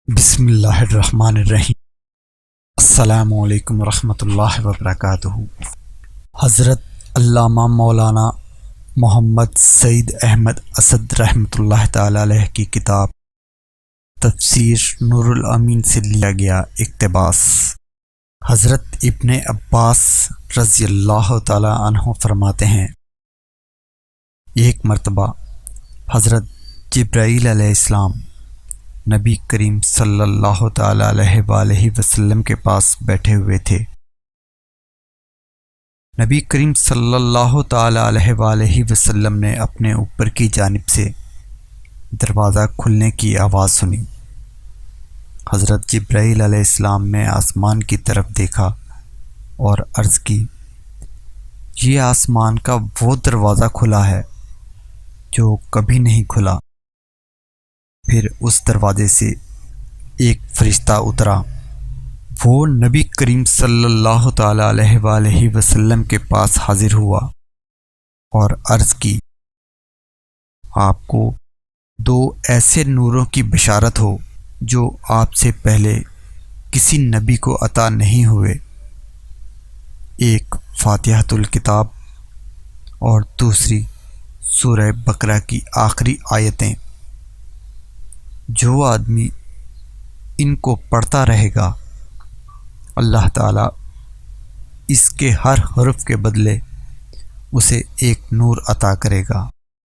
بسم اللہ الرحمن الرحیم۔ السلام علیکم ورحمۃ اللہ وبرکاتہ۔ حضرت علامہ مولانا محمد سعید احمد اسد رحمۃ اللہ تعالی علیہ کی کتاب تفسیر نور الامین سے لیا گیا اقتباس۔ حضرت ابن عباس رضی اللہ تعالی عنہ فرماتے ہیں، ایک مرتبہ حضرت جبرائیل علیہ السلام نبی کریم صلی اللہ تعالی علیہ وآلہ وسلم کے پاس بیٹھے ہوئے تھے۔ نبی کریم صلی اللہ تعالی علیہ وآلہ وسلم نے اپنے اوپر کی جانب سے دروازہ کھلنے کی آواز سنی۔ حضرت جبرائیل علیہ السلام نے آسمان کی طرف دیکھا اور عرض کی، یہ آسمان کا وہ دروازہ کھلا ہے جو کبھی نہیں کھلا۔ پھر اس دروازے سے ایک فرشتہ اترا، وہ نبی کریم صلی اللہ تعالی علیہ وآلہ وسلم کے پاس حاضر ہوا اور عرض کی، آپ کو دو ایسے نوروں کی بشارت ہو جو آپ سے پہلے کسی نبی کو عطا نہیں ہوئے، ایک فاتحۃ الکتاب اور دوسری سورہ بقرہ کی آخری آیتیں۔ جو آدمی ان کو پڑھتا رہے گا، اللہ تعالیٰ اس کے ہر حرف کے بدلے اسے ایک نور عطا کرے گا۔